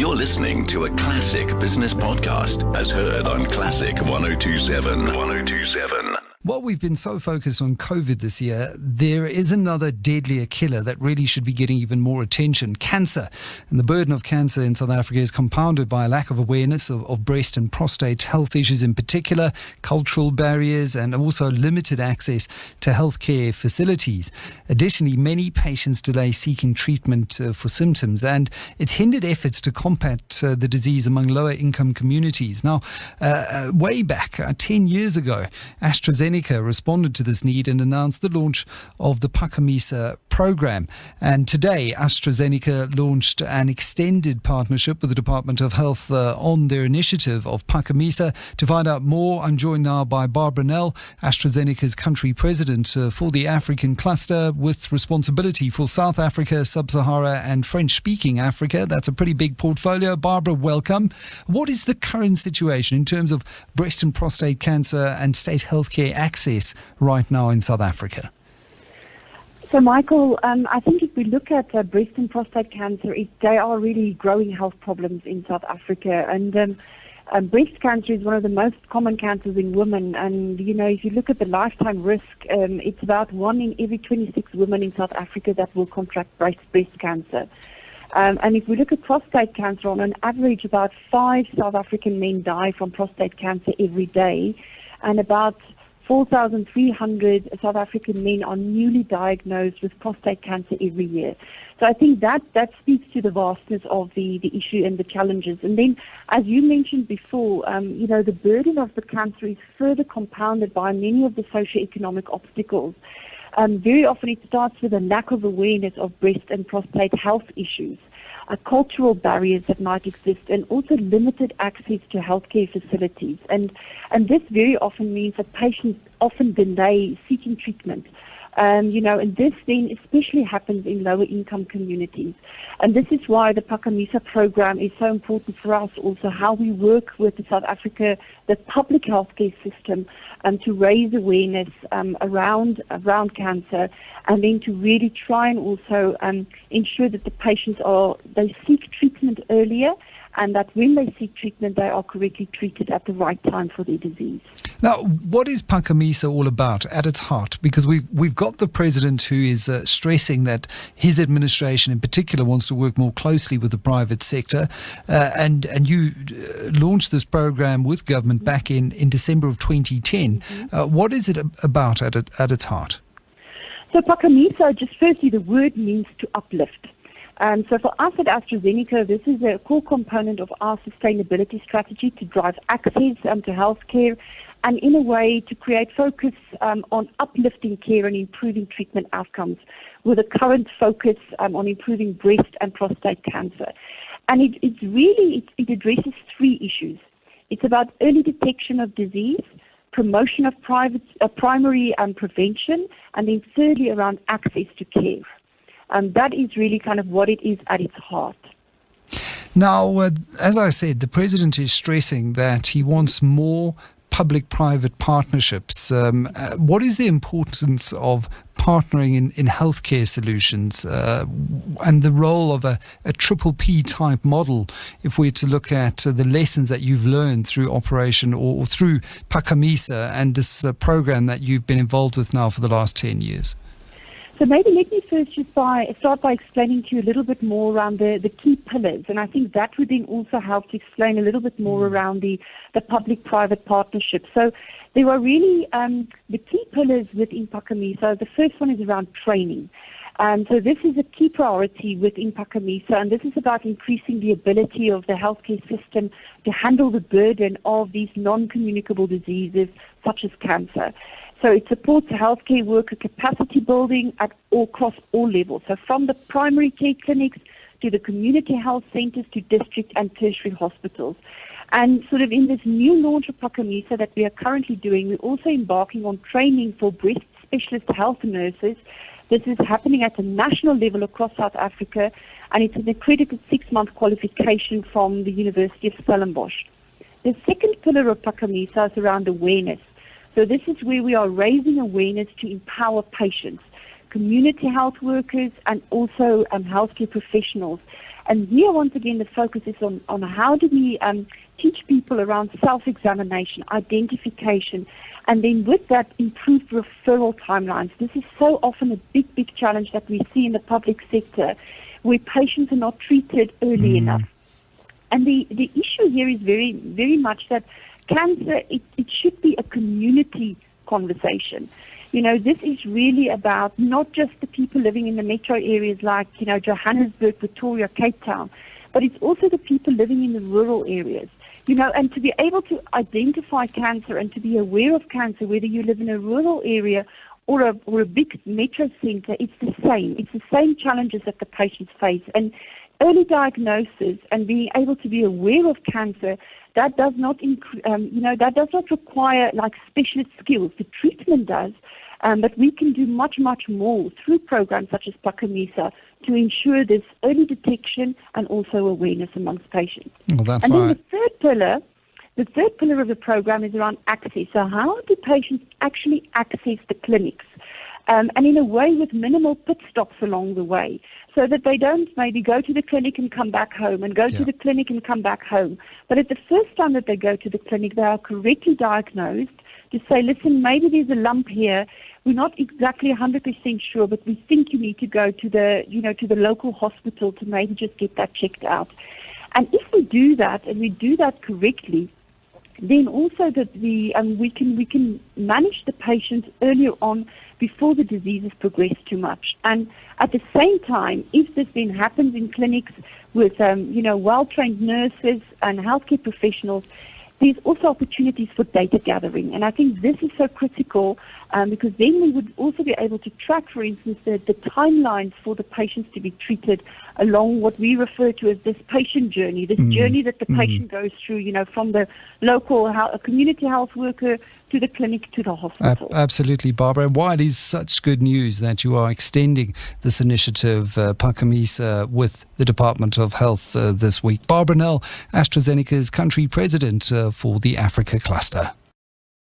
You're listening to a classic business podcast as heard on Classic 102.7. 102.7. While we've been so focused on COVID this year, there is another deadlier killer that really should be getting even more attention: cancer. And the burden of cancer in South Africa is compounded by a lack of awareness of breast and prostate health issues in particular, cultural barriers, and also limited access to healthcare facilities. Additionally, many patients delay seeking treatment for symptoms, and it's hindered efforts to combat the disease among lower income communities. Now, way back, 10 years ago, AstraZeneca responded to this need and announced the launch of the Phakamisa program. And today, AstraZeneca launched an extended partnership with the Dept of Health on their initiative of Phakamisa. To find out more, I'm joined now by Barbara Nell, AstraZeneca's country president for the African cluster with responsibility for South Africa, Sub-Sahara and French-speaking Africa. That's a pretty big portfolio. Barbara, welcome. What is the current situation in terms of breast and prostate cancer and state healthcare access right now in South Africa? So, Michael, I think if we look at breast and prostate cancer, they are really growing health problems in South Africa. And breast cancer is one of the most common cancers in women. And, you know, if you look at the lifetime risk, it's about 1 in every 26 women in South Africa that will contract breast cancer. And if we look at prostate cancer, on an average, about 5 South African men die from prostate cancer every day. And about 4,300 South African men are newly diagnosed with prostate cancer every year. So I think that speaks to the vastness of the issue and the challenges. And then, as you mentioned before, you know, the burden of the cancer is further compounded by many of the socioeconomic obstacles. Very often it starts with a lack of awareness of breast and prostate health issues, cultural barriers that might exist, and also limited access to healthcare facilities. And this very often means that patients often delay seeking treatment. You know, and this then especially happens in lower income communities. And this is why the Phakamisa program is so important for us, also how we work with the South Africa, the public healthcare system, to raise awareness around cancer, and then to really try and also ensure that the patients they seek treatment earlier, and that when they seek treatment, they are correctly treated at the right time for their disease. Now, what is Phakamisa all about at its heart? Because we've got the president who is stressing that his administration in particular wants to work more closely with the private sector, and you launched this program with government back in December of 2010. What is it about at its heart? So Phakamisa, just firstly, the word means to uplift. So for us at AstraZeneca, this is a core component of our sustainability strategy to drive access to healthcare, and in a way to create focus on uplifting care and improving treatment outcomes, with a current focus on improving breast and prostate cancer. And it addresses 3 issues. It's about early detection of disease, promotion of primary prevention, and then thirdly around access to care. That is really kind of what it is at its heart. Now, as I said, the president is stressing that he wants more public-private partnerships. What is the importance of partnering in healthcare solutions and the role of a triple P type model, if we're to look at the lessons that you've learned through Operation or through Phakamisa and this program that you've been involved with now for the last 10 years? So maybe let me first just start by explaining to you a little bit more around the key pillars, and I think that would then also help to explain a little bit more around the public-private partnership. So there are really the key pillars within Phakamisa. The first one is around training. So this is a key priority within Phakamisa, and this is about increasing the ability of the healthcare system to handle the burden of these non-communicable diseases such as cancer. So it supports healthcare worker capacity building across all levels. So from the primary care clinics to the community health centers to district and tertiary hospitals. And sort of in this new launch of Phakamisa that we are currently doing, we're also embarking on training for breast specialist health nurses. This is happening at a national level across South Africa, and it's an accredited 6-month qualification from the University of Stellenbosch. The second pillar of Phakamisa is around awareness. So this is where we are raising awareness to empower patients, community health workers, and also healthcare professionals. And here, once again, the focus is on how do we teach people around self-examination, identification, and then with that, improved referral timelines. This is so often a big challenge that we see in the public sector, where patients are not treated early enough. And the issue here is very much that cancer, it should be a community conversation. This is really about not just the people living in the metro areas like, Johannesburg, Pretoria, Cape Town, but it's also the people living in the rural areas. And to be able to identify cancer and to be aware of cancer, whether you live in a rural area or a big metro center, it's the same. It's the same challenges that the patients face. And early diagnosis and being able to be aware of cancer, that does not require like specialist skills. The treatment does, but we can do much more through programs such as Phakamisa to ensure this early detection and also awareness amongst patients. Well, that's and why. Then the third pillar of the program is around access. So how do patients actually access the clinics? And in a way with minimal pit stops along the way, so that they don't maybe go to the clinic and come back home and go to the clinic and come back home. But at the first time that they go to the clinic, they are correctly diagnosed to say, listen, maybe there's a lump here. We're not exactly 100% sure, but we think you need to go to the local hospital to maybe just get that checked out. And if we do that and we do that correctly, then also that we can manage the patients earlier on before the disease has progressed too much. And at the same time, if this then happens in clinics with well-trained nurses and healthcare professionals, there's also opportunities for data gathering. And I think this is so critical because then we would also be able to track, for instance, the timelines for the patients to be treated along what we refer to as this patient journey, this journey that the patient goes through, from the local community health worker to the clinic to the hospital. Absolutely, Barbara. And why it is such good news that you are extending this initiative, Phakamisa, with the Department of Health this week. Barbara Nell, AstraZeneca's country president for the Africa cluster.